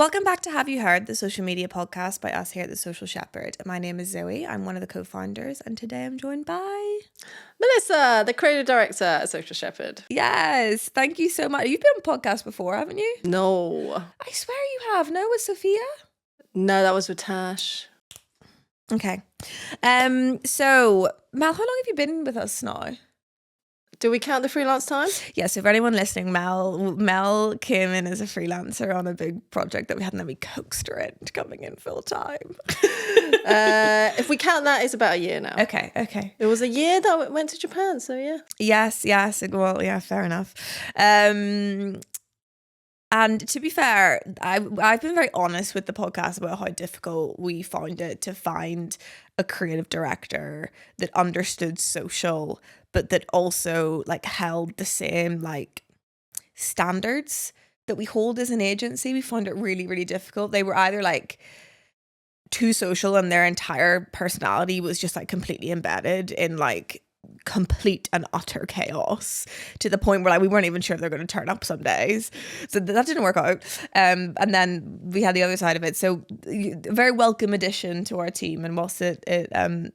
Welcome back to Have You Heard, the social media podcast by us here at The Social Shepherd. My name is Zoe. I'm one of the co-founders, and today I'm joined by Melissa, the creative director at Social Shepherd. Yes, thank you so much. You've been on a podcast before, haven't you? No. I swear you have. No, with Sophia? No, that was with Tash. Okay. So, Mel, how long have you been with us now? Do we count the freelance time? Yeah, so for anyone listening, Mel came in as a freelancer on a big project that we had, and then we coaxed her into coming in full time. If we count that, it's about a year now. Okay. It was a year that I went to Japan, so yeah. Yes. Well, yeah, fair enough. And to be fair, I've been very honest with the podcast about how difficult we found it to find a creative director that understood social, but that also like held the same like standards that we hold as an agency. We found it really, really difficult. They were either like too social and their entire personality was just like completely embedded in like complete and utter chaos, to the point where like we weren't even sure if they're going to turn up some days. So that didn't work out. And then we had the other side of it. So a very welcome addition to our team, and whilst it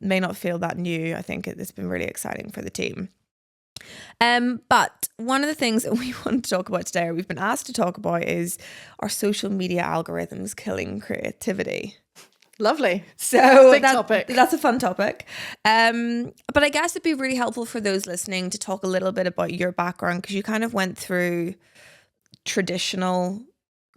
may not feel that new, I think it's been really exciting for the team. But one of the things that we want to talk about today, or we've been asked to talk about, is our social media algorithms killing creativity. Lovely. So Big topic. That's a fun topic. But I guess it'd be really helpful for those listening to talk a little bit about your background, because you kind of went through traditional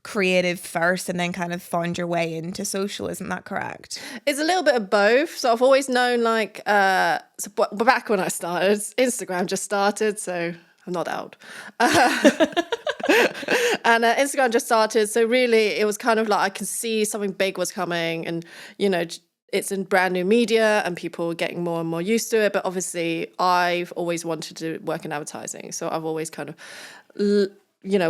creative first and then kind of found your way into social. Isn't that correct? It's a little bit of both. So I've always known back when I started, Instagram just started, so I'm not out. And Instagram just started, so really it was kind of like I could see something big was coming, and it's in brand new media and people are getting more and more used to it. But obviously I've always wanted to work in advertising, so I've always kind of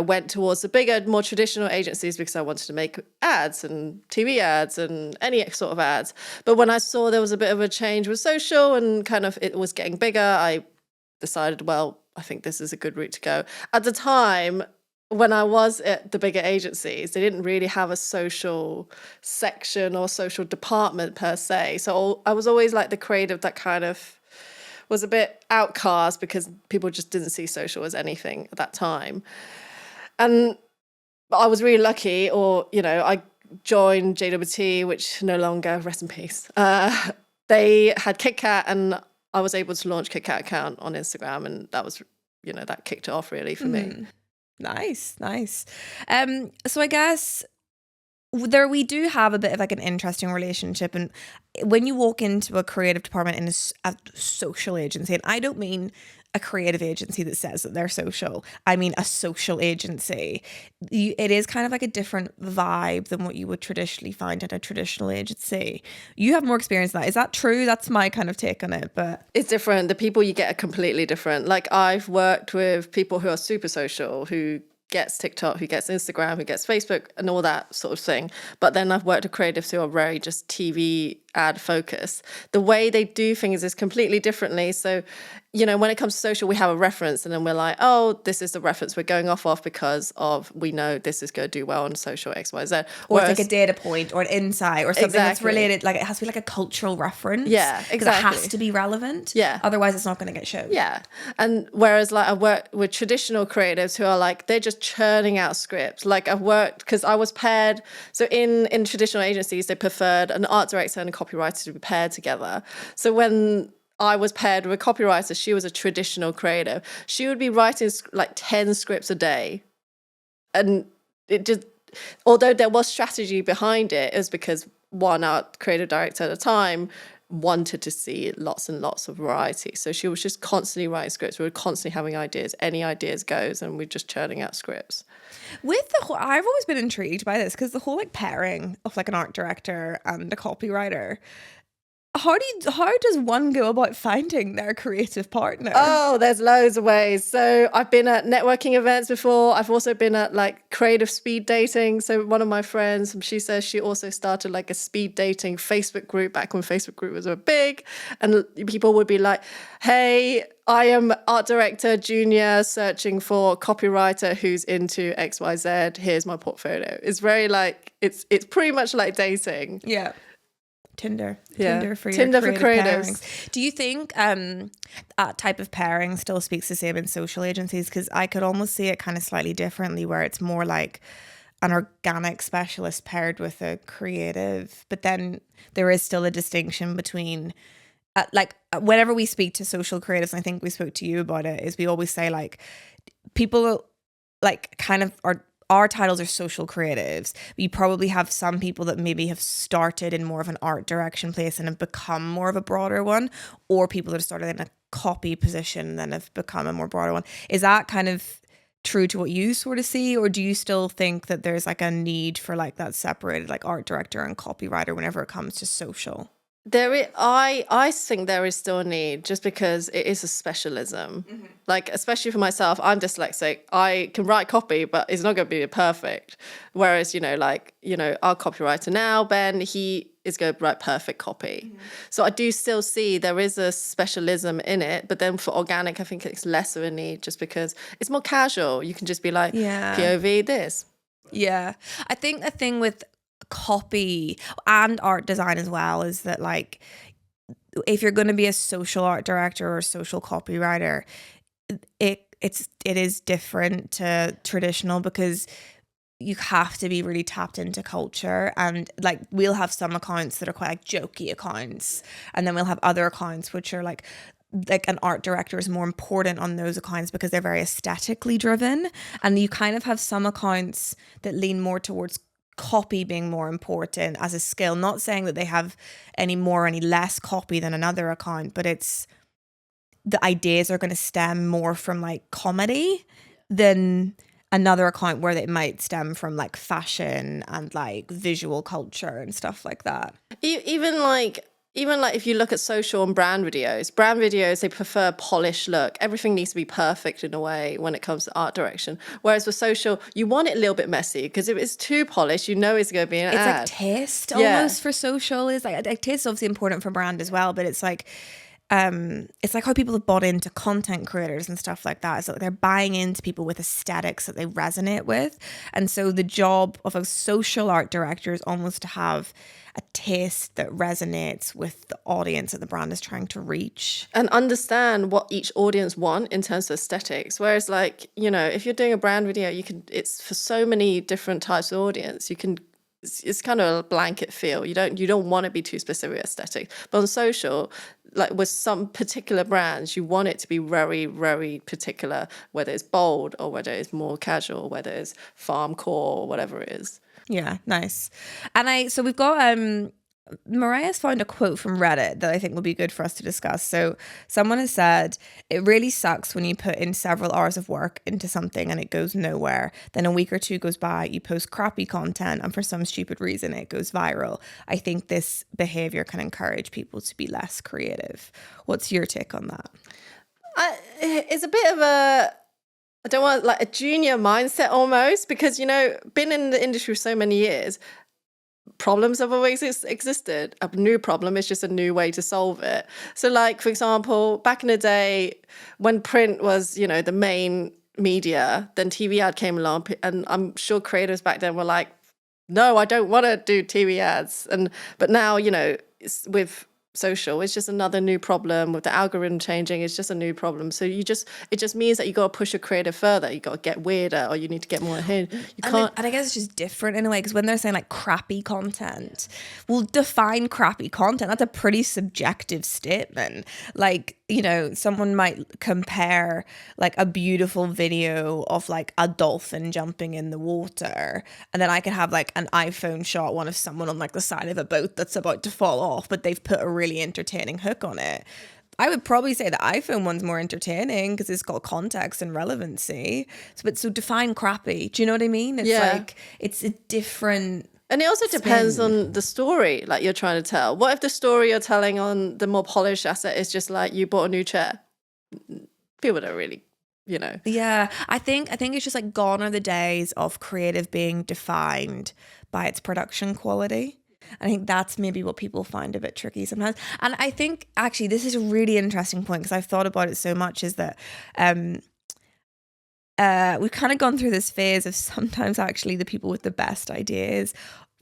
went towards the bigger, more traditional agencies because I wanted to make ads and TV ads and any sort of ads. But when I saw there was a bit of a change with social and kind of it was getting bigger, I decided, well, I think this is a good route to go. At the time, when I was at the bigger agencies, they didn't really have a social section or social department per se. So I was always like the creative that kind of was a bit outcast because people just didn't see social as anything at that time. And I was really lucky, I joined JWT, which no longer, rest in peace. They had KitKat, and I was able to launch KitKat account on Instagram, and that was, that kicked it off really for me. Nice. So I guess we do have a bit of like an interesting relationship, and when you walk into a creative department in a social agency, and I don't mean a creative agency that says that they're social, I mean a social agency, it is kind of like a different vibe than what you would traditionally find in a traditional agency. You have more experience in that. Is that true? That's my kind of take on it. But it's different. The people you get are completely different. Like I've worked with people who are super social, who gets TikTok, who gets Instagram, who gets Facebook and all that sort of thing. But then I've worked with creatives who are very just TV ad focused. The way they do things is completely differently. So, when it comes to social, we have a reference, and then we're like, oh, this is the reference we're going off of because of, we know this is going to do well on social X, Y, Z. Or it's like a data point or an insight or something that's related. Like it has to be like a cultural reference. Yeah, exactly. Because it has to be relevant. Yeah. Otherwise it's not going to get shown. Yeah. And whereas like I work with traditional creatives who are like, they're just churning out scripts. Like I've worked, because I was paired. So in traditional agencies, they preferred an art director and a copywriter to be paired together. So when I was paired with a copywriter, she was a traditional creative. She would be writing like 10 scripts a day. And it just, although there was strategy behind it, it was because one, our creative director at the time wanted to see lots and lots of variety. So she was just constantly writing scripts. We were constantly having ideas. Any ideas goes, and we're just churning out scripts. With the whole, I've always been intrigued by this, because the whole like pairing of like an art director and a copywriter, how does one go about finding their creative partner? Oh, there's loads of ways. So I've been at networking events before. I've also been at like creative speed dating. So one of my friends, she says she also started like a speed dating Facebook group back when Facebook group was big. And people would be like, hey, I am art director junior searching for copywriter who's into XYZ. Here's my portfolio. It's very like, it's pretty much like dating. Yeah. Tinder for your Tinder for creative creatives. pairings. Do you think that type of pairing still speaks the same in social agencies? Because I could almost see it kind of slightly differently, where it's more like an organic specialist paired with a creative, but then there is still a distinction between whenever we speak to social creatives, and I think we spoke to you about it, is we always say like people like kind of are, our titles are social creatives. You probably have some people that maybe have started in more of an art direction place and have become more of a broader one, or people that have started in a copy position and then have become a more broader one. Is that kind of true to what you sort of see, or do you still think that there's like a need for like that separated like art director and copywriter whenever it comes to social? I think there is still a need, just because it is a specialism. Like, especially for myself, I'm dyslexic. I can write copy, but it's not going to be perfect. Whereas, our copywriter now, Ben, he is going to write perfect copy. So I do still see there is a specialism in it, but then for organic, I think it's less of a need, just because it's more casual. You can just be like, POV this. Yeah. I think the thing with copy and art design as well is that like if you're going to be a social art director or a social copywriter, it is different to traditional, because you have to be really tapped into culture. And like we'll have some accounts that are quite like jokey accounts, and then we'll have other accounts which are like an art director is more important on those accounts because they're very aesthetically driven. And you kind of have some accounts that lean more towards copy being more important as a skill. Not saying that they have any more or any less copy than another account, but it's the ideas are going to stem more from like comedy than another account where they might stem from like fashion and like visual culture and stuff like that. Even like if you look at social and brand videos, they prefer polished look. Everything needs to be perfect in a way when it comes to art direction. Whereas with social, you want it a little bit messy, because if it's too polished, it's going to be an ad. It's like taste almost for social is like taste is obviously important for brand as well, but it's like how people have bought into content creators and stuff like that. It's like they're buying into people with aesthetics that they resonate with. And so the job of a social art director is almost to have a taste that resonates with the audience that the brand is trying to reach. And understand what each audience want in terms of aesthetics. Whereas like, if you're doing a brand video, it's for so many different types of audience. It's kind of a blanket feel. You don't want to be too specific aesthetic. But on social, like with some particular brands, you want it to be very, very particular, whether it's bold or whether it's more casual, whether it's farm core or whatever it is. Yeah, nice. And so we've got Mariah's found a quote from Reddit that I think will be good for us to discuss. So someone has said, it really sucks when you put in several hours of work into something and it goes nowhere. Then a week or two goes by, you post crappy content, and for some stupid reason it goes viral. I think this behavior can encourage people to be less creative. What's your take on that? It's a bit of I don't want like a junior mindset almost, because, been in the industry for so many years, problems have always existed. A new problem is just a new way to solve it. So like, for example, back in the day when print was, the main media, then TV ad came along, and I'm sure creators back then were like, no, I don't want to do TV ads. But now, with social, it's just another new problem. With the algorithm changing, it's just a new problem. So it just means that you got to push your creative further. You got to get weirder, or you need to get more ahead. And I guess it's just different in a way, because when they're saying like crappy content, well, define crappy content. That's a pretty subjective statement. Like, someone might compare like a beautiful video of like a dolphin jumping in the water, and then I could have like an iPhone shot one of someone on like the side of a boat that's about to fall off, but they've put a really entertaining hook on it. I would probably say the iPhone one's more entertaining because it's got context and relevancy. So define crappy. Do you know what I mean? It's like it's a different And it also depends spin. on the story like you're trying to tell. What if the story you're telling on the more polished asset is just like you bought a new chair? People don't really, you know. Yeah, I think it's just like gone are the days of creative being defined by its production quality. I think that's maybe what people find a bit tricky sometimes. And I think actually this is a really interesting point because I've thought about it so much is that we've kind of gone through this phase of sometimes actually the people with the best ideas,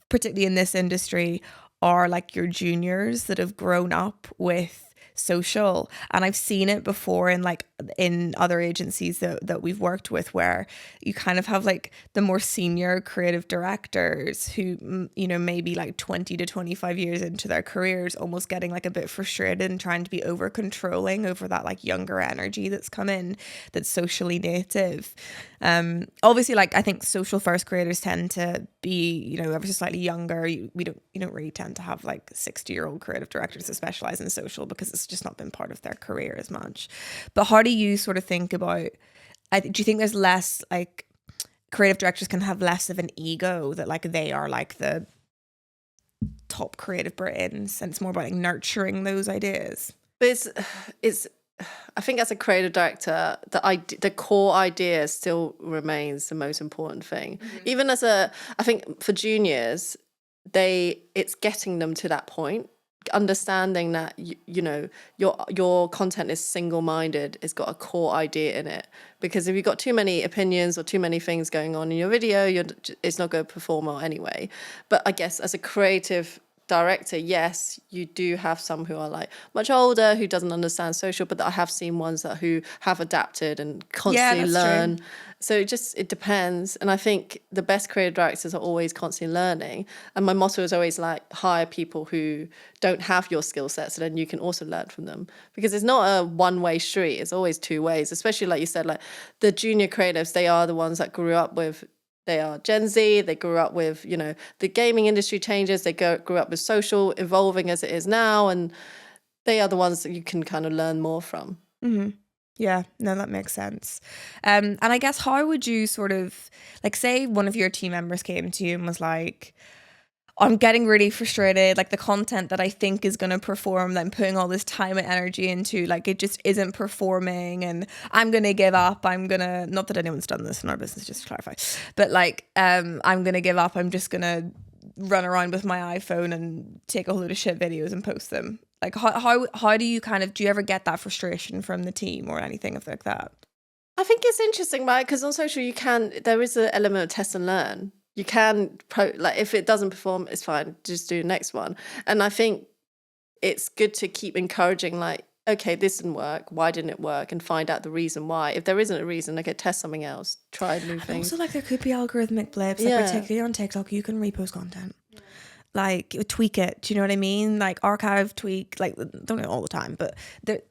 particularly in this industry, are like your juniors that have grown up with social. And I've seen it before in like in other agencies that we've worked with where you kind of have like the more senior creative directors who maybe like 20 to 25 years into their careers almost getting like a bit frustrated and trying to be over controlling over that like younger energy that's come in that's socially native. Obviously, like I think social first creators tend to be, ever so slightly younger. You don't really tend to have like 60-year-old creative directors that specialize in social because it's just not been part of their career as much. But how do you sort of think about? Do you think there's less like creative directors can have less of an ego that like they are like the top creative brains and it's more about like nurturing those ideas? But it's I think as a creative director, the core idea still remains the most important thing. Even I think for juniors, it's getting them to that point, understanding that your content is single-minded, it's got a core idea in it. Because if you've got too many opinions or too many things going on in your video, it's not going to perform well anyway. But I guess as a creative director, yes, you do have some who are like much older who doesn't understand social, but I have seen ones who have adapted and constantly learn. True. So it depends. And I think the best creative directors are always constantly learning. And my motto is always like hire people who don't have your skill set so then you can also learn from them. Because it's not a one-way street, it's always two ways, especially like you said, like the junior creatives, they are the ones that grew up with they are Gen Z, they grew up with, the gaming industry changes, they grew up with social evolving as it is now, and they are the ones that you can kind of learn more from. Mm-hmm. Yeah, no, that makes sense. And I guess how would you sort of, like say one of your team members came to you and was like, I'm getting really frustrated, like the content that I think is going to perform, that I'm putting all this time and energy into, like it just isn't performing and I'm going to give up. Not that anyone's done this in our business, just to clarify, but like, I'm going to give up. I'm just going to run around with my iPhone and take a whole load of shit videos and post them. Like how do you do you ever get that frustration from the team or anything like that? I think it's interesting, right? Because on social, there is an element of test and learn. You can, like, if it doesn't perform, it's fine. Just do the next one. And I think it's good to keep encouraging, like, okay, this didn't work. Why didn't it work? And find out the reason why. If there isn't a reason, okay, test something else. Try new things. Also, like, there could be algorithmic blips. Like, particularly on TikTok, you can repost content. Yeah. Like, tweak it. Do you know what I mean? Like, archive, tweak. Like, don't do it all the time. But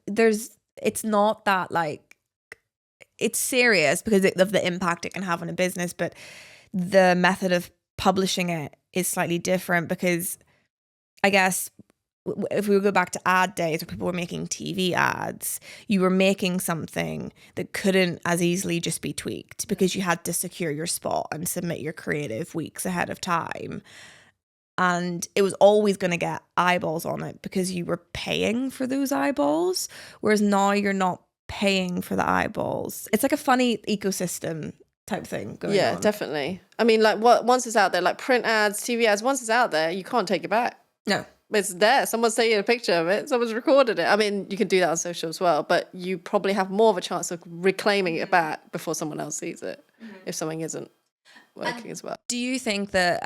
it's not that, like, it's serious because of the impact it can have on a business, but the method of publishing it is slightly different because I guess if we go back to ad days where people were making TV ads, you were making something that couldn't as easily just be tweaked because you had to secure your spot and submit your creative weeks ahead of time. And it was always going to get eyeballs on it because you were paying for those eyeballs. Whereas now you're not paying for the eyeballs. It's like a funny ecosystem type thing going on. Yeah, definitely. I mean, like once it's out there, like print ads, TV ads, once it's out there, you can't take it back. No. It's there. Someone's taking a picture of it. Someone's recorded it. I mean, you can do that on social as well, but you probably have more of a chance of reclaiming it back before someone else sees it if something isn't working as well. Do you think that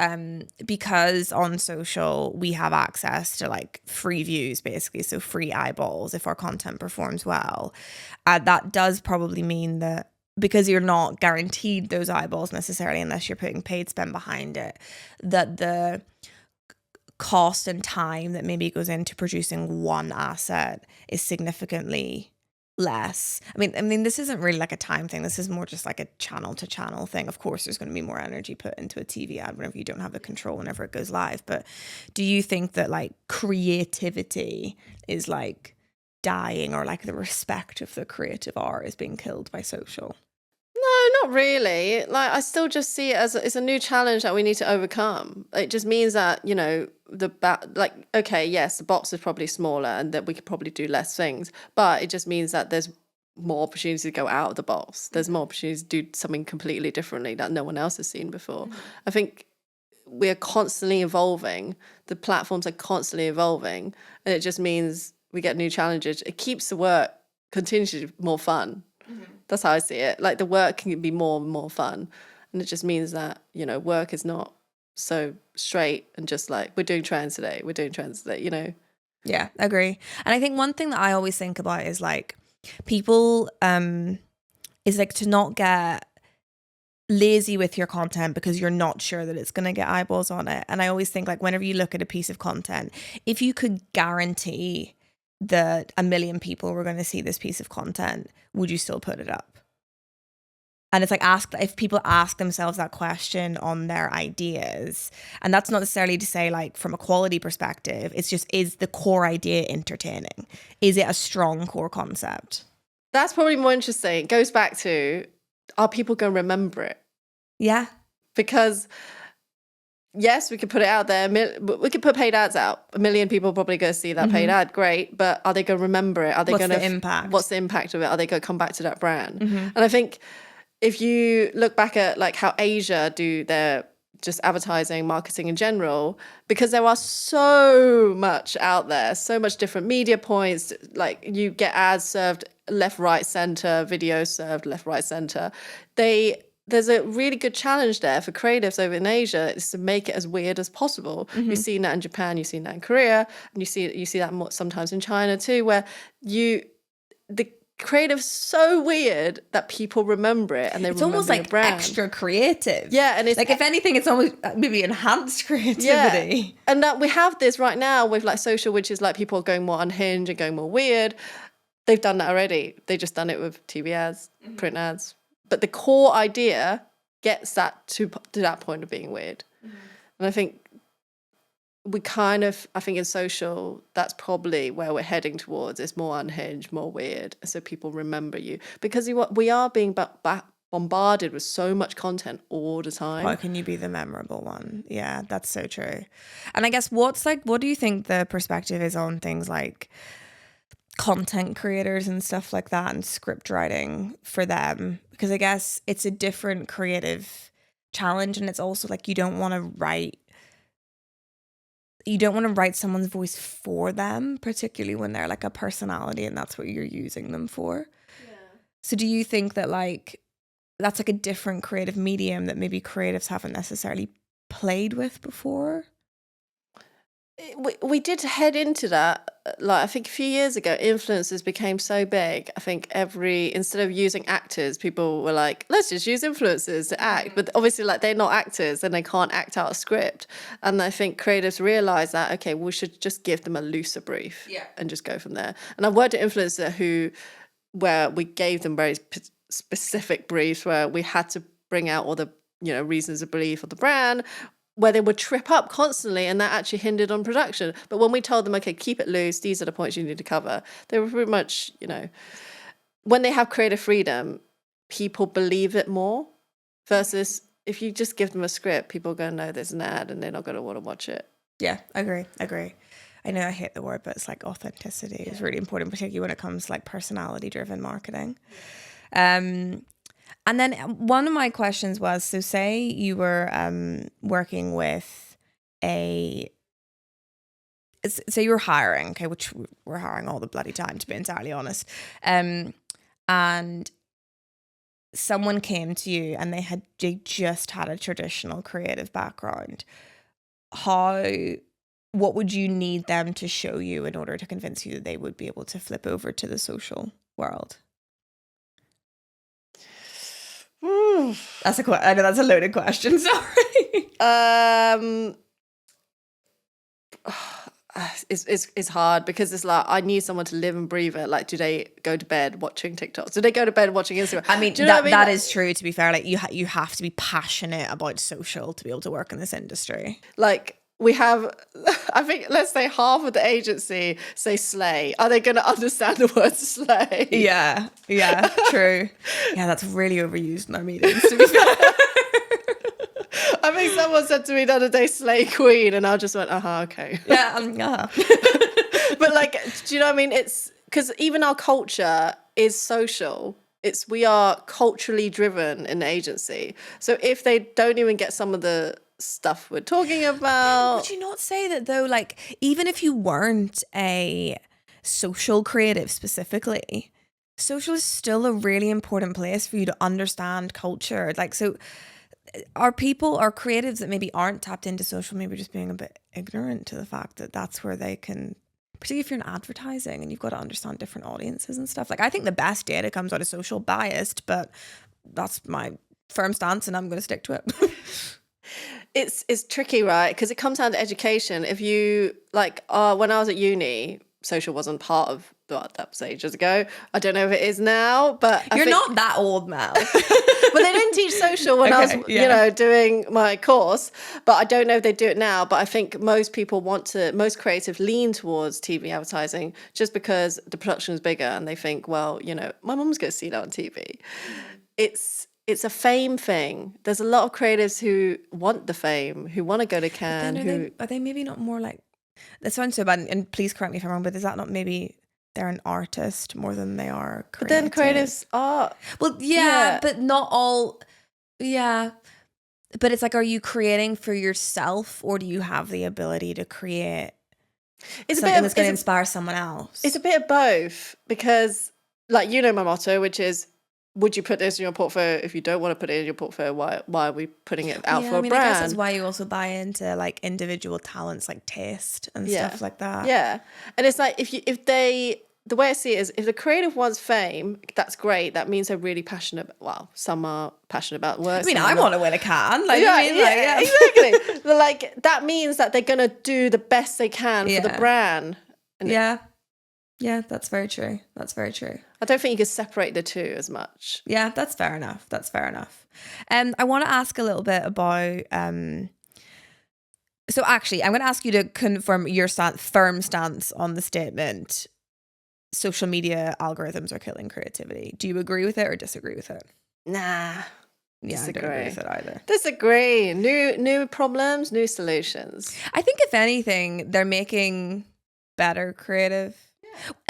because on social we have access to like free views basically, so free eyeballs if our content performs well, that does probably mean that because you're not guaranteed those eyeballs necessarily unless you're putting paid spend behind it, that the cost and time that maybe goes into producing one asset is significantly less. I mean, this isn't really like a time thing. This is more just like a channel to channel thing. Of course, there's going to be more energy put into a TV ad whenever you don't have the control whenever it goes live. But do you think that like creativity is like dying or like the respect of the creative art is being killed by social? No, Not really. Like, I still just see it as it's a new challenge that we need to overcome. It just means that, you know, like, okay, yes, the box is probably smaller and that we could probably do less things, but it just means that there's more opportunities to go out of the box. There's more opportunities to do something completely differently that no one else has seen before. I think we're constantly evolving. The platforms are constantly evolving, and it just means we get new challenges. It keeps the work continuously more fun. That's how I see it. Like, the work can be more and more fun. And it just means that, you know, work is not so straight and just like, we're doing trends today, you know. Yeah, agree. And I think one thing that I always think about is like people is like to not get lazy with your content because you're not sure that it's going to get eyeballs on it. And I always think like whenever you look at a piece of content, if you could guarantee that 1 million people were going to see this piece of content, would you still put it up? And it's like, if people ask themselves that question on their ideas, and that's not necessarily to say like from a quality perspective, it's just, is the core idea entertaining? Is it a strong core concept? That's probably more interesting. It goes back to, are people going to remember it? Yeah. Because yes, we could put it out there. We could put paid ads out. 1 million people probably go see that paid ad. Great. But are they going to remember it? Are they What's going to the impact? What's the impact of it? Are they going to come back to that brand? And I think if you look back at like how Asia do their just advertising, marketing in general, because there are so much out there, so much different media points, like you get ads served left, right, center, videos served left, right, center. There's a really good challenge there for creatives over in Asia is to make it as weird as possible. You've seen that in Japan, you've seen that in Korea, and you see that more sometimes in China too, where the creative's so weird that people remember it and it's remember almost like brand. Extra creative. Yeah, and it's like if anything, it's almost maybe enhanced creativity. Yeah. And that we have this right now with like social, which is like people going more unhinged and going more weird. They've done that already. They've just done it with TV ads, print ads. But the core idea gets that to that point of being weird. And I think I think in social, that's probably where we're heading towards. It's more unhinged, more weird, so people remember you. Because we are being bombarded with so much content all the time. How can you be the memorable one? Yeah, that's so true. And I guess what do you think the perspective is on things like content creators and stuff like that and script writing for them? Because I guess it's a different creative challenge, and it's also like you don't want to write someone's voice for them, particularly when they're like a personality and that's what you're using them for. Yeah. So do you think that like that's like a different creative medium that maybe creatives haven't necessarily played with before? We did head into that. Like I think a few years ago, influencers became so big. I think instead of using actors, people were like, let's just use influencers to act. But obviously like they're not actors and they can't act out a script. And I think creatives realize that, okay, we should just give them a looser brief and just go from there. And I've worked at influencer where we gave them very specific briefs where we had to bring out all the, you know, reasons of belief of the brand, where they would trip up constantly and that actually hindered on production. But when we told them, okay, keep it loose, these are the points you need to cover, they were pretty much, you know, when they have creative freedom, people believe it more versus if you just give them a script, people are going to know there's an ad and they're not going to want to watch it. Yeah, agree. I know I hate the word, but it's like authenticity is really important, particularly when it comes to like personality-driven marketing. And then one of my questions was, so say you were working with say you were hiring, okay, which we're hiring all the bloody time, to be entirely honest, and someone came to you and they just had a traditional creative background. What would you need them to show you in order to convince you that they would be able to flip over to the social world? I know that's a loaded question. Sorry. It's hard because it's like I need someone to live and breathe it. Like, do they go to bed watching TikToks? Do they go to bed watching Instagram? I mean, that is true. To be fair, like you have to be passionate about social to be able to work in this industry. Like we have, I think, let's say half of the agency say slay. Are they going to understand the word slay? Yeah, true. Yeah, that's really overused in our meetings, to be fair. I think someone said to me the other day, slay queen, and I just went, okay. Yeah, But like, do you know what I mean? It's because even our culture is social. We are culturally driven in the agency. So if they don't even get some of the stuff we're talking about. Would you not say that though, like, even if you weren't a social creative specifically, social is still a really important place for you to understand culture. Like, so are creatives that maybe aren't tapped into social, maybe just being a bit ignorant to the fact that that's where they can, particularly if you're in advertising and you've got to understand different audiences and stuff. Like, I think the best data comes out of social, biased, but that's my firm stance and I'm going to stick to it. It's tricky, right? Because it comes down to education. If you like, when I was at uni, social wasn't part of that was ages ago. I don't know if it is now, but you're not that old now. But they didn't teach social when I was, doing my course. But I don't know if they do it now. But I think most creatives lean towards TV advertising just because the production is bigger and they think, well, my mum's going to see that on TV. It's a fame thing. There's a lot of creatives who want the fame, who want to go to Cannes. Are they maybe not more like, that sounds so bad, and please correct me if I'm wrong, but is that not maybe they're an artist more than they are creative? But then creatives are. Well, yeah, but not all. Yeah. But it's like, are you creating for yourself or do you have the ability to create something that's going to inspire someone else? It's a bit of both because, like, my motto, which is, would you put this in your portfolio? If you don't want to put it in your portfolio, why are we putting it out for a brand? I guess that's why you also buy into like individual talents, like taste and stuff like that. Yeah, and it's like the way I see it is, if the creative wants fame, that's great. That means they're really passionate. Well, some are passionate about work. I mean, I want to win a Cannes. Like, exactly. But like, that means that they're gonna do the best they can for the brand. Yeah, that's very true. I don't think you can separate the two as much. Yeah, that's fair enough. I want to ask a little bit about. So actually, I'm going to ask you to confirm your firm stance on the statement: social media algorithms are killing creativity. Do you agree with it or disagree with it? Nah. Yeah, disagree. I don't agree with it either. Disagree. New problems, new solutions. I think if anything, they're making better creative.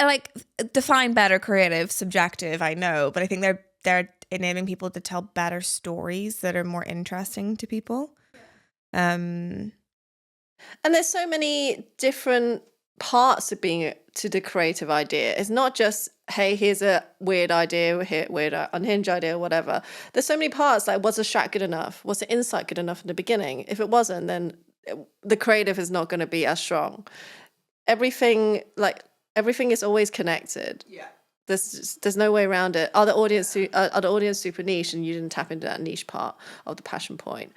Like, define better creative, subjective, I know, but I think they're enabling people to tell better stories that are more interesting to people. And there's so many different parts of to the creative idea. It's not just, hey, here's a weird idea, weird unhinged idea, whatever. There's so many parts. Like, was the shot good enough? Was the insight good enough in the beginning? If it wasn't, then the creative is not going to be as strong. Everything is always connected. Yeah. There's no way around it. Are the audience super niche and you didn't tap into that niche part of the passion point?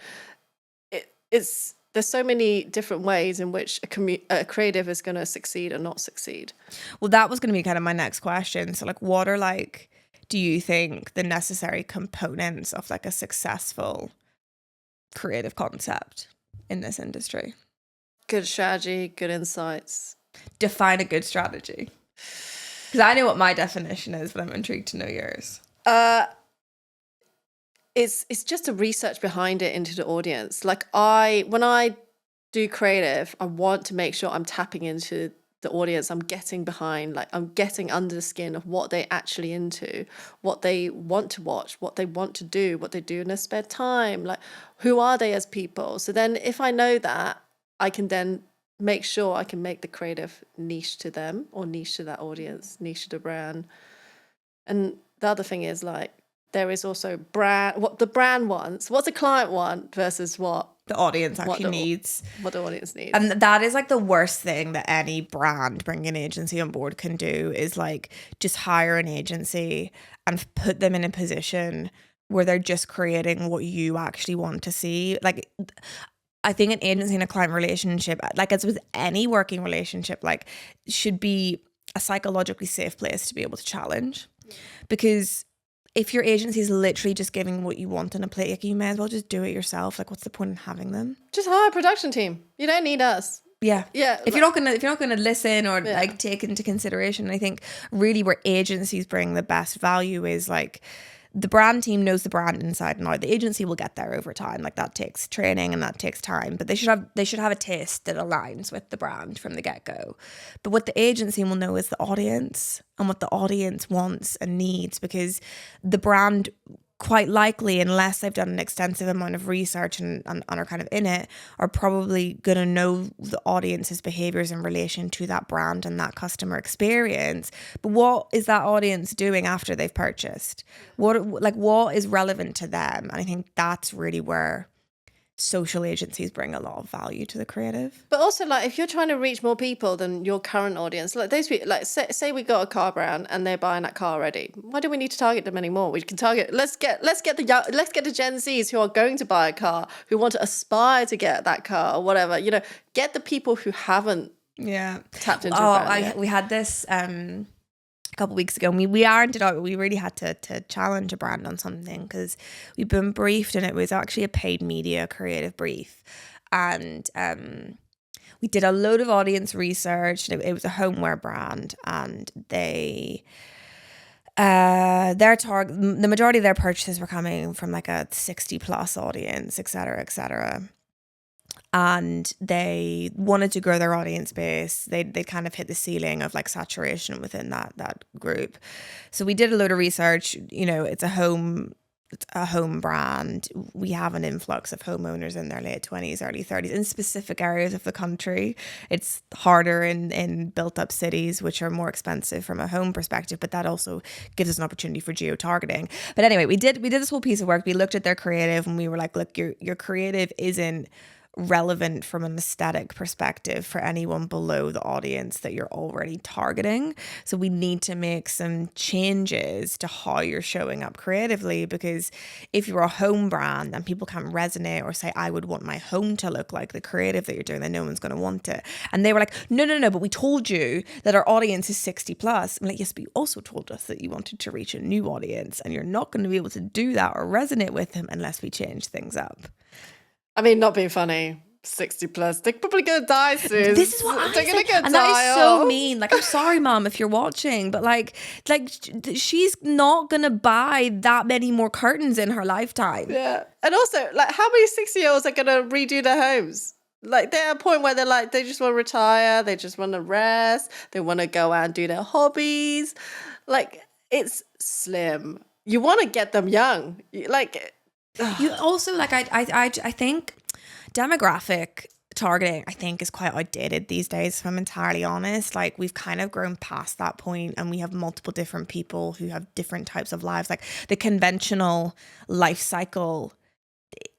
There's so many different ways in which a creative is going to succeed or not succeed. Well, that was going to be kind of my next question. So, like, what are, like, do you think the necessary components of like a successful creative concept in this industry? Good strategy, good insights. Define a good strategy. Because I know what my definition is, but I'm intrigued to know yours. It's just the research behind it into the audience. Like, when I do creative, I want to make sure I'm tapping into the audience. I'm getting behind, like, I'm getting under the skin of what they actually into, what they want to watch, what they want to do, what they do in their spare time. Like, who are they as people? So then if I know that, I can then make sure I can make the creative niche to them or niche to that audience, niche to the brand. And the other thing is, like, there is also what the brand wants, what the client want versus what the audience actually needs. What the audience needs. And that is like the worst thing that any brand bringing an agency on board can do, is like just hire an agency and put them in a position where they're just creating what you actually want to see. Like, I think an agency and a client relationship, like as with any working relationship, like, should be a psychologically safe place to be able to challenge. Because if your agency is literally just giving what you want on a plate, like, you may as well just do it yourself. Like, what's the point in having them? Just hire a production team. You don't need us. Yeah. Yeah. If you're not gonna listen or like take into consideration, I think really where agencies bring the best value is like the brand team knows the brand inside and out. The agency will get there over time. Like, that takes training and that takes time. But they should have a taste that aligns with the brand from the get-go. But what the agency will know is the audience and what the audience wants and needs, because the brand, quite likely, unless they've done an extensive amount of research and are kind of in it, are probably going to know the audience's behaviors in relation to that brand and that customer experience. But what is that audience doing after they've purchased? What is relevant to them? And I think that's really where social agencies bring a lot of value to the creative. But also, like, if you're trying to reach more people than your current audience, like those people, like say we got a car brand and they're buying that car already, why do we need to target them anymore? We can target, let's get the Gen Zs who are going to buy a car, who want to aspire to get that car or whatever, get the people who haven't tapped into a brand yet. We had this a couple of weeks ago, and we ironed it out. We really had to challenge a brand on something, because we've been briefed, and it was actually a paid media creative brief, and we did a load of audience research. It was a homeware brand, and the majority of their purchases were coming from like a 60+ audience, etc. And they wanted to grow their audience base. They kind of hit the ceiling of like saturation within that group. So we did a load of research. It's a home brand. We have an influx of homeowners in their late 20s, early 30s in specific areas of the country. It's harder in built up cities, which are more expensive from a home perspective, but that also gives us an opportunity for geo-targeting. But anyway, we did this whole piece of work. We looked at their creative and we were like, look, your creative isn't relevant from an aesthetic perspective for anyone below the audience that you're already targeting. So we need to make some changes to how you're showing up creatively, because if you're a home brand and people can't resonate or say, I would want my home to look like the creative that you're doing, then no one's going to want it. And they were like, no, but we told you that our audience is 60+. I'm like, yes, but you also told us that you wanted to reach a new audience, and you're not going to be able to do that or resonate with them unless we change things up. I mean, not being funny, 60+, they're probably gonna die soon. This is what they're gonna get and die that is so off. mean. Like, I'm sorry, Mom, if you're watching, but like she's not gonna buy that many more curtains in her lifetime. Yeah, and also, like, how many 60-year-olds are gonna redo their homes? Like, they're at a point where they're like, they just want to retire, they just want to rest, they want to go out and do their hobbies. Like, it's slim. You want to get them young, like. You also, like, I think demographic targeting, I think, is quite outdated these days, if I'm entirely honest. Like, we've kind of grown past that point, and we have multiple different people who have different types of lives. Like, the conventional life cycle,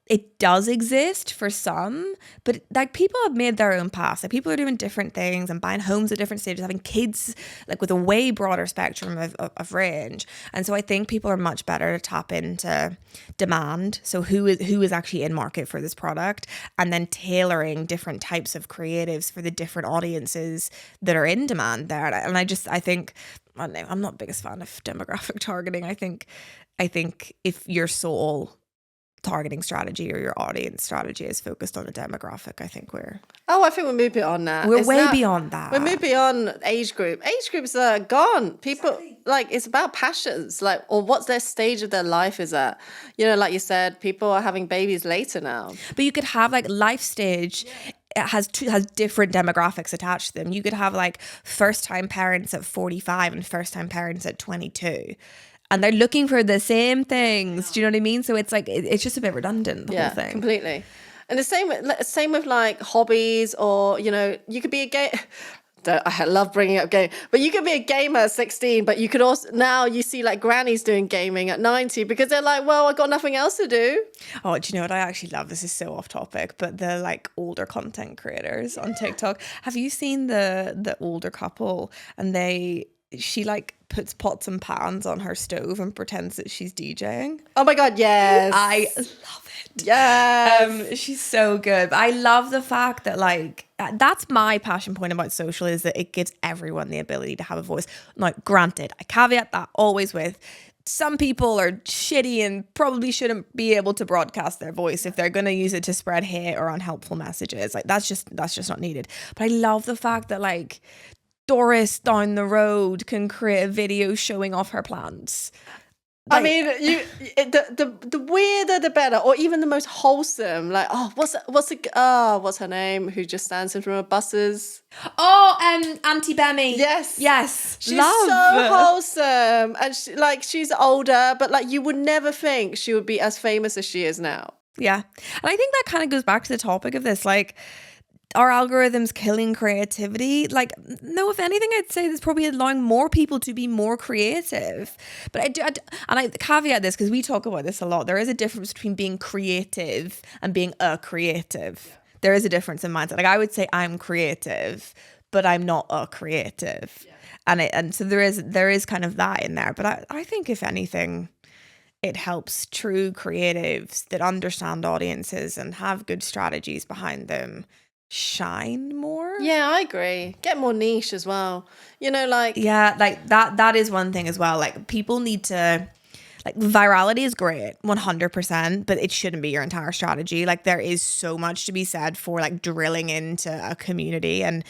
it does exist for some, but like, people have made their own paths. Like, people are doing different things and buying homes at different stages, having kids, like, with a way broader spectrum of range. And so I think people are much better to tap into demand. So who is actually in market for this product, and then tailoring different types of creatives for the different audiences that are in demand there. And I think, I don't know, I'm not the biggest fan of demographic targeting. I think if your sole targeting strategy or your audience strategy is focused on a demographic, I think we're moved beyond that. We're way beyond that. We're moved beyond age group. Age groups are gone. People, like, it's about passions, like, or what's their stage of their life is at. Like you said, people are having babies later now. But you could have, like, life stage. It has different demographics attached to them. You could have, like, first-time parents at 45 and first-time parents at 22. And they're looking for the same things. Do you know what I mean? So it's like, it's just a bit redundant, the whole thing. Completely. And the same with like hobbies, or, you could be a gay. I love bringing up game, but you could be a gamer at 16, but you could also, now you see like grannies doing gaming at 90 because they're like, well, I got nothing else to do. Oh, do you know what I actually love? This is so off topic, but the like older content creators on TikTok. Have you seen the older couple, and she like puts pots and pans on her stove and pretends that she's DJing? Oh my God, yes. I love it. Yes. She's so good. But I love the fact that, like, that's my passion point about social, is that it gives everyone the ability to have a voice. Now, granted, I caveat that always with, some people are shitty and probably shouldn't be able to broadcast their voice if they're going to use it to spread hate or unhelpful messages. Like that's just not needed. But I love the fact that like Doris down the road can create a video showing off her plants. I mean, the weirder the better, or even the most wholesome. Like, what's her name? Who just stands in front of buses? Auntie Bemmy. Yes, she's so wholesome, and she's older, but like you would never think she would be as famous as she is now. Yeah, and I think that kind of goes back to the topic of this, like. Are algorithms killing creativity? Like, no, if anything, I'd say there's probably allowing more people to be more creative. But I caveat this because we talk about this a lot. There is a difference between being creative and being a creative. Yeah. There is a difference in mindset. Like, I would say I'm creative, but I'm not a creative. Yeah. And so there is kind of that in there. But I think if anything, it helps true creatives that understand audiences and have good strategies behind them shine more. Yeah, I agree. Get more niche as well. You know, like that is one thing as well. Like people need to like virality is great 100%, but it shouldn't be your entire strategy. Like there is so much to be said for like drilling into a community and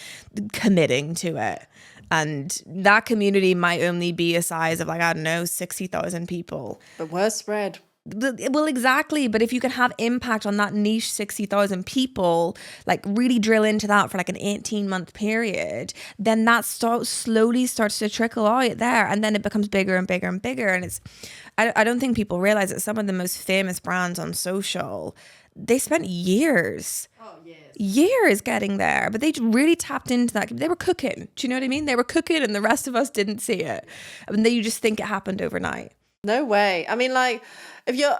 committing to it. And that community might only be a size of like, I don't know, 60,000 people. But we're spread. Well, exactly. But if you can have impact on that niche 60,000 people, like really drill into that for like an 18-month period, then that slowly starts to trickle out there. And then it becomes bigger and bigger and bigger. And I don't think people realize that some of the most famous brands on social, they spent years. Years getting there, but they really tapped into that. They were cooking. Do you know what I mean? They were cooking and the rest of us didn't see it. And then you just think it happened overnight. No way. I mean, like, if you're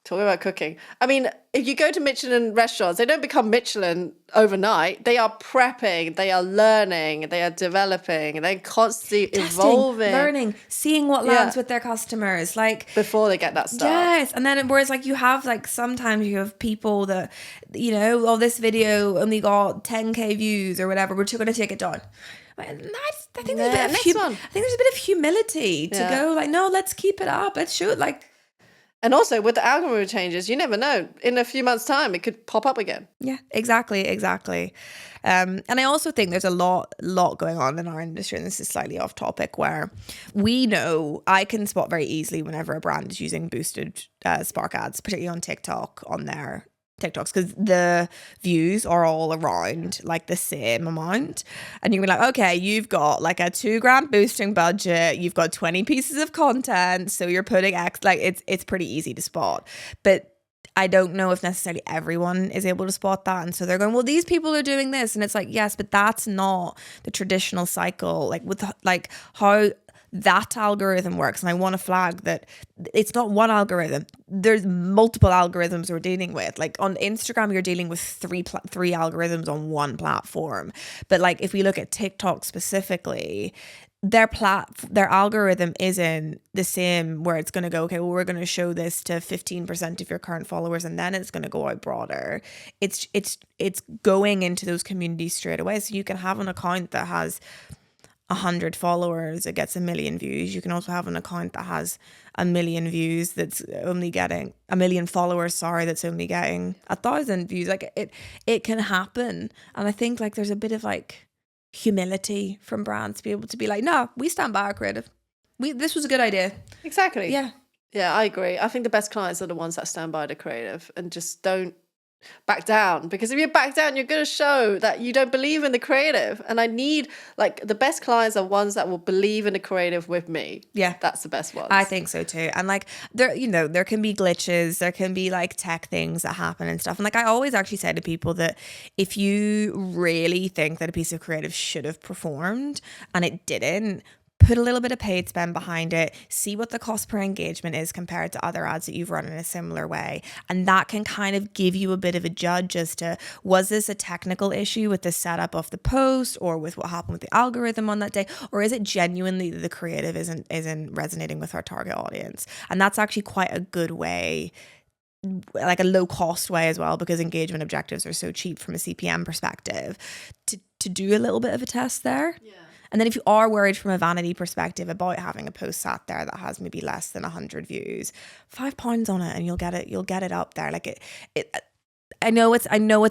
talking about cooking, I mean, if you go to Michelin restaurants, they don't become Michelin overnight. They are prepping, they are learning, they are developing, they're constantly evolving. Learning, seeing what lands with their customers. Like before they get that start. Yes. And then whereas like you have like sometimes you have people that, you know, this video only got 10k views or whatever, we're going to take it down. I think there's a bit of humility to go like, no, let's keep it up. Let's show it like. And also with the algorithm changes, you never know. In a few months' time, it could pop up again. Yeah, exactly. And I also think there's a lot going on in our industry, and this is slightly off topic, where we know I can spot very easily whenever a brand is using boosted Spark ads, particularly on TikTok, on their TikToks, because the views are all around like the same amount, and you're like, okay, you've got like a $2,000 boosting budget, you've got 20 pieces of content, so you're putting X, like it's pretty easy to spot. But I don't know if necessarily everyone is able to spot that, and so they're going, well, these people are doing this, and it's like, yes, but that's not the traditional cycle, like with like how that algorithm works. And I want to flag that it's not one algorithm. There's multiple algorithms we're dealing with. Like on Instagram, you're dealing with three algorithms on one platform. But like if we look at TikTok specifically, their algorithm isn't the same, where it's going to go, okay, well, we're going to show this to 15% of your current followers and then it's going to go out broader. It's going into those communities straight away. So you can have an account that has 100 followers, it gets 1 million views. You can also have an account that has 1 million views that's only getting 1 million followers, that's only getting 1,000 views. Like it can happen. And I think like there's a bit of like humility from brands to be able to be like, no, we stand by our creative. This was a good idea. Exactly. Yeah, I agree. I think the best clients are the ones that stand by the creative and just don't back down, because if you back down, you're going to show that you don't believe in the creative. And I need, like, the best clients are ones that will believe in the creative with me. Yeah, that's the best ones. I think so too. And like there, you know, there can be glitches, there can be like tech things that happen and stuff. And like I always actually say to people that if you really think that a piece of creative should have performed and it didn't, put a little bit of paid spend behind it, see what the cost per engagement is compared to other ads that you've run in a similar way. And that can kind of give you a bit of a judge as to, was this a technical issue with the setup of the post or with what happened with the algorithm on that day? Or is it genuinely that the creative isn't resonating with our target audience? And that's actually quite a good way, like a low cost way as well, because engagement objectives are so cheap from a CPM perspective, to do a little bit of a test there. Yeah. And then if you are worried from a vanity perspective about having a post sat there that has maybe less than 100 views, £5 on it and you'll get it up there. Like it I know it's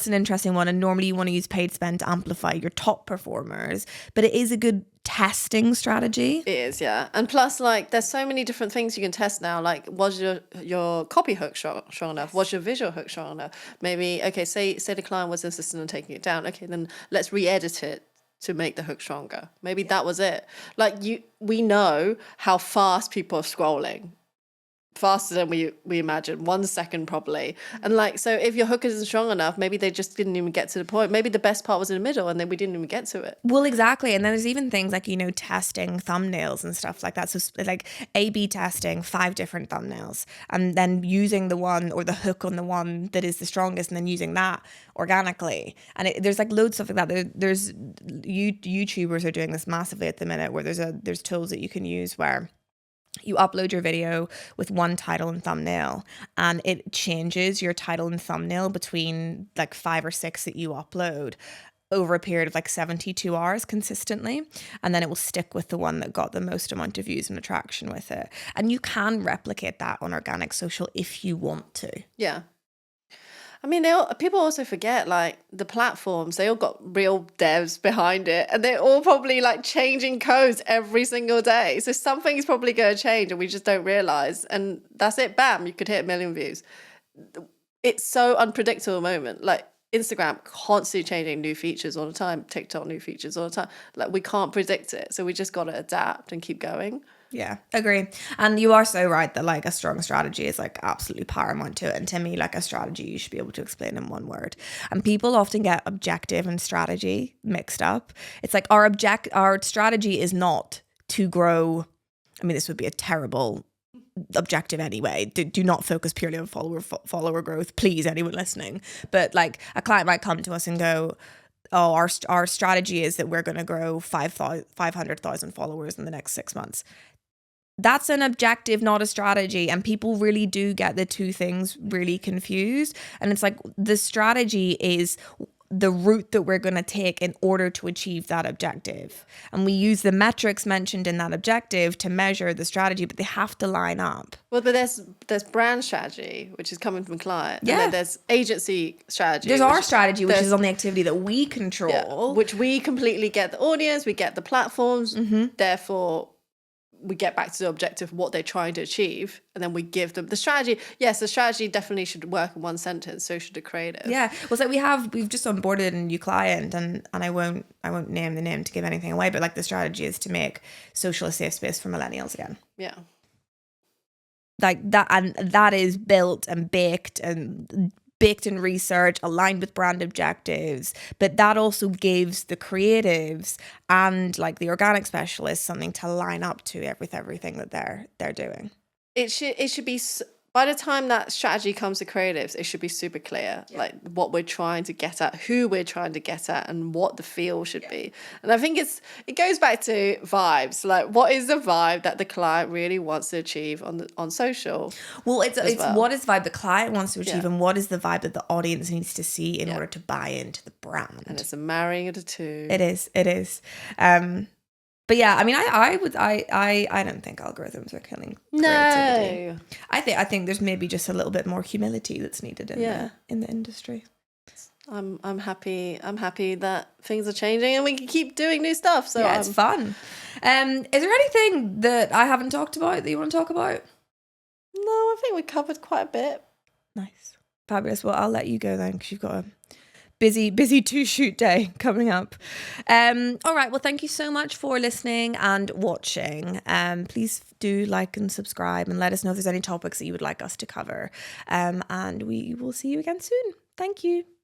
an interesting one, and normally you want to use paid spend to amplify your top performers, but it is a good testing strategy. It is, yeah. And plus, like, there's so many different things you can test now. Like, was your copy hook strong enough? Was your visual hook strong enough? Maybe, okay, say the client was insistent on taking it down. Okay, then let's re-edit it to make the hook stronger. Maybe that was it. Like, we know how fast people are scrolling. Faster than we imagine, 1 second probably. And like, so if your hook isn't strong enough, maybe they just didn't even get to the point. Maybe the best part was in the middle and then we didn't even get to it. Well, exactly. And then there's even things like, testing thumbnails and stuff like that. So like A/B testing 5 different thumbnails and then using the one or the hook on the one that is the strongest and then using that organically. And there's like loads of stuff like that. There's YouTubers are doing this massively at the minute, where there's tools that you can use where you upload your video with one title and thumbnail, and it changes your title and thumbnail between like 5 or 6 that you upload over a period of like 72 hours consistently. And then it will stick with the one that got the most amount of views and attraction with it. And you can replicate that on organic social if you want to. Yeah. I mean, people also forget, like, the platforms, they all got real devs behind it, and they're all probably like changing codes every single day. So something's probably going to change and we just don't realize. And that's it. Bam, you could hit 1 million views. It's so unpredictable moment. Like, Instagram constantly changing new features all the time. TikTok, new features all the time. Like, we can't predict it. So we just got to adapt and keep going. Yeah, agree. And you are so right that like a strong strategy is like absolutely paramount to it. And to me, like a strategy, you should be able to explain in one word. And people often get objective and strategy mixed up. It's like our strategy is not to grow. I mean, this would be a terrible objective anyway. Do not focus purely on follower growth, please, anyone listening. But like a client might come to us and go, oh, our strategy is that we're going to grow 500,000 followers in the next 6 months. That's an objective, not a strategy. And people really do get the two things really confused. And it's like the strategy is the route that we're going to take in order to achieve that objective. And we use the metrics mentioned in that objective to measure the strategy, but they have to line up. Well, but there's brand strategy, which is coming from client. Yeah. And then there's agency strategy. There's our strategy, which is on the activity that we control. Yeah, which we completely get the audience, we get the platforms, therefore we get back to the objective, what they're trying to achieve, and then we give them the strategy. Yes, the strategy definitely should work in one sentence, so should the creative. Yeah. Well, so we've just onboarded a new client, and I won't name the name to give anything away, but like the strategy is to make social a safe space for millennials again. Yeah. Like that, and that is built and baked in research, aligned with brand objectives, but that also gives the creatives and like the organic specialists something to line up to with everything that they're doing. It should be, by the time that strategy comes to creatives, it should be super clear, like what we're trying to get at, who we're trying to get at, and what the feel should be. And I think it goes back to vibes. Like, what is the vibe that the client really wants to achieve on social? Well, it's what is the vibe the client wants to achieve, and what is the vibe that the audience needs to see in order to buy into the brand. And it's a marrying of the two. It is. But yeah, I mean, I don't think algorithms are killing creativity. No. I think there's maybe just a little bit more humility that's needed in the industry. I'm happy that things are changing and we can keep doing new stuff. So yeah, it's fun. Is there anything that I haven't talked about that you want to talk about? No, I think we covered quite a bit. Nice. Fabulous. Well, I'll let you go then, because you've got a busy 2-shoot day coming up. All right. Well, thank you so much for listening and watching. Please do like and subscribe and let us know if there's any topics that you would like us to cover. And we will see you again soon. Thank you.